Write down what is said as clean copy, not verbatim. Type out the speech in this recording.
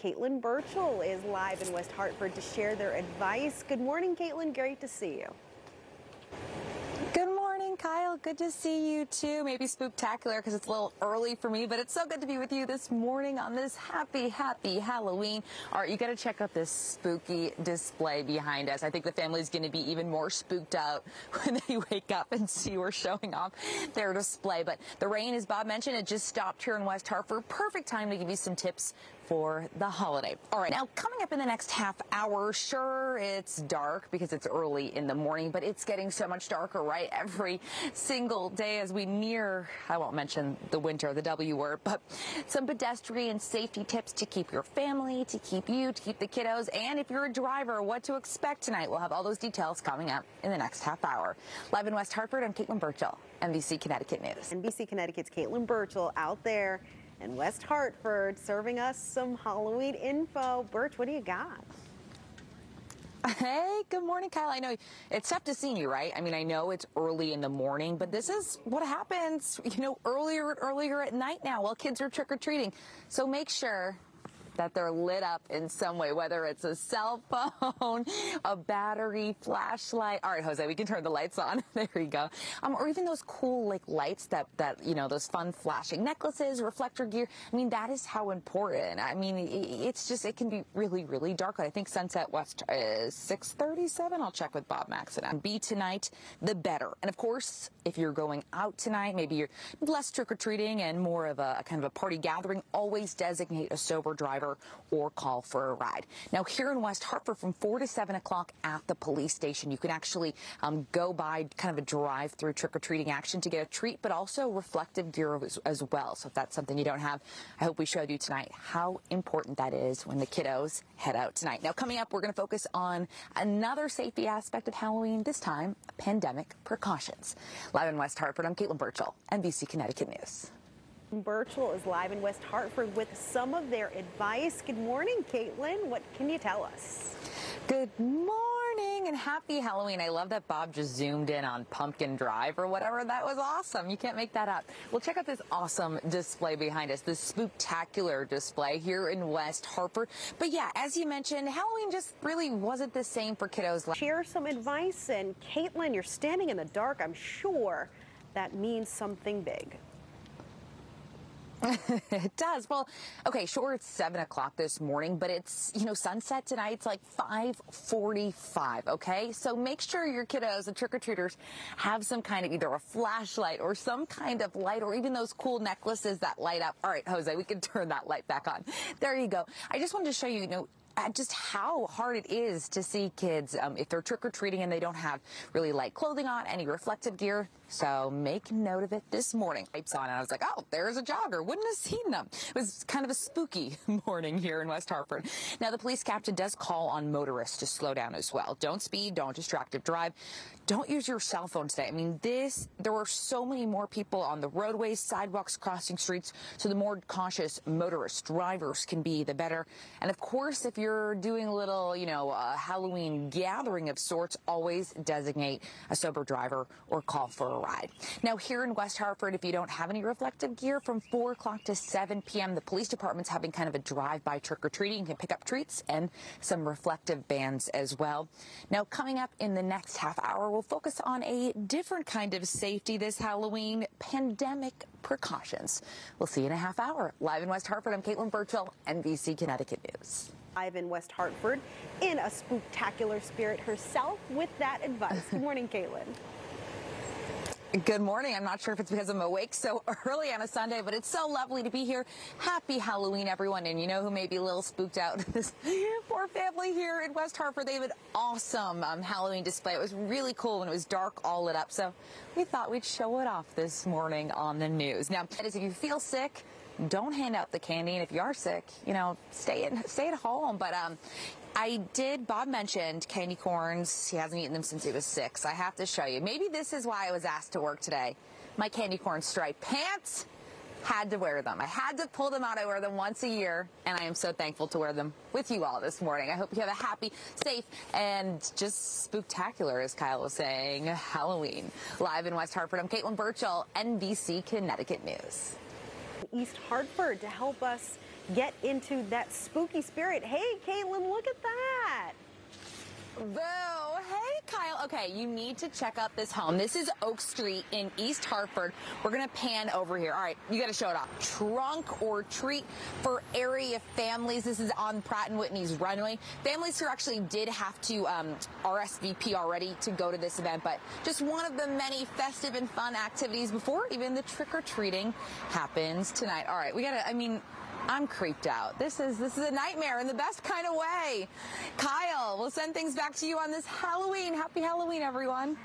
Caitlin Burchill is live in West Hartford to share their advice. Good morning, Caitlin. Great to see you. Good morning, Kyle. Good to see you too. Maybe spooktacular because it's a little early for me, but it's so good to be with you this morning on this happy Halloween. All right, you got to check out this spooky display behind us. I think the family's going to be even more spooked out when they wake up and see we're showing off their display. But the rain, as Bob mentioned, it just stopped here in West Hartford. Perfect time to give you some tips for the holiday. All right, now coming up in the next half hour, sure, it's dark because it's early in the morning, but it's getting so much darker, right? Every single day as we near, I won't mention the winter, the W word, but some pedestrian safety tips to keep your family, to keep you, to keep the kiddos, and if you're a driver, what to expect tonight. We'll have all those details coming up in the next half hour. Live in West Hartford, I'm Caitlin Burchill, NBC Connecticut News. NBC Connecticut's Caitlin Burchill out there in West Hartford serving us some Halloween info. Birch, what do you got? Hey, good morning, Kyle. I know it's tough to see you, right? I mean, I know it's early in the morning, but this is what happens, earlier and earlier at night now while kids are trick-or-treating. So make sure that they're lit up in some way, whether it's a cell phone, a battery, flashlight. All right, Jose, we can turn the lights on. There you go. Or even those cool lights that those fun flashing necklaces, reflector gear. I mean, that is how important. I mean, it can be really, really dark. I think sunset west is 6:37. I'll check with Bob Maxon. Be tonight, the better. And of course, if you're going out tonight, maybe you're less trick-or-treating and more of a kind of a party gathering, always designate a sober driver or call for a ride. Now, here in West Hartford from 4 to 7 o'clock at the police station, you can actually go by kind of a drive-through trick-or-treating action to get a treat, but also reflective gear as well. So if that's something you don't have, I hope we showed you tonight how important that is when the kiddos head out tonight. Now, coming up, we're going to focus on another safety aspect of Halloween, this time pandemic precautions. Live in West Hartford, I'm Caitlin Burchill, NBC Connecticut News. Burchill is live in West Hartford with some of their advice. Good morning, Caitlin. What can you tell us? Good morning and happy Halloween. I love that Bob just zoomed in on Pumpkin Drive or whatever. That was awesome. You can't make that up. Well, check out this awesome display behind us, this spooktacular display here in West Hartford. But yeah, as you mentioned, Halloween just really wasn't the same for kiddos. Share some advice. And Caitlin, you're standing in the dark. I'm sure that means something big. It does. Well, okay, sure, it's 7 o'clock this morning, but it's, sunset tonight. It's like 5:45, okay? So make sure your kiddos, the trick-or-treaters, have some kind of either a flashlight or some kind of light or even those cool necklaces that light up. All right, Jose, we can turn that light back on. There you go. I just wanted to show you, just how hard it is to see kids if they're trick-or-treating and they don't have really light clothing on, any reflective gear. So make note of it this morning. Lights on, and I was like, oh, there's a jogger. Wouldn't have seen them. It was kind of a spooky morning here in West Hartford. Now, the police captain does call on motorists to slow down as well. Don't speed, don't distracted drive. Don't use your cell phone today. I mean, there were so many more people on the roadways, sidewalks, crossing streets. So the more cautious motorists, drivers can be, the better. And of course, if you're doing a little, a Halloween gathering of sorts, always designate a sober driver or call for a ride. Now, here in West Hartford, if you don't have any reflective gear, from 4 o'clock to 7 p.m., the police department's having kind of a drive-by trick-or-treating. You can pick up treats and some reflective bands as well. Now, coming up in the next half hour, we'll focus on a different kind of safety this Halloween, pandemic precautions. We'll see you in a half hour. Live in West Hartford, I'm Caitlin Burchill, NBC Connecticut News. Live in West Hartford in a spooktacular spirit herself with that advice. Good morning, Caitlin. Good morning. I'm not sure if it's because I'm awake so early on a Sunday, but it's so lovely to be here. Happy Halloween, everyone. And you know who may be a little spooked out? This poor family here in West Hartford. They have an awesome Halloween display. It was really cool when it was dark, all lit up. So we thought we'd show it off this morning on the news. Now, that is, if you feel sick, don't hand out the candy. And if you are sick, stay at home. But Bob mentioned candy corns. He hasn't eaten them since he was 6. I have to show you. Maybe this is why I was asked to work today. My candy corn striped pants, had to wear them. I had to pull them out. I wear them once a year, and I am so thankful to wear them with you all this morning. I hope you have a happy, safe, and just spooktacular, as Kyle was saying, Halloween. Live in West Hartford, I'm Caitlin Burchill, NBC Connecticut News. East Hartford to help us get into that spooky spirit. Hey, Caitlin, look at that. Boo. Hey, Kyle. Okay, you need to check out this home. This is Oak Street in East Hartford. We're going to pan over here. All right, you got to show it off. Trunk or treat for area families. This is on Pratt & Whitney's runway. Families who actually did have to RSVP already to go to this event, but just one of the many festive and fun activities before even the trick-or-treating happens tonight. All right, we got to, I'm creeped out. This is a nightmare in the best kind of way. Kyle, we'll send things back to you on this Halloween. Happy Halloween, everyone.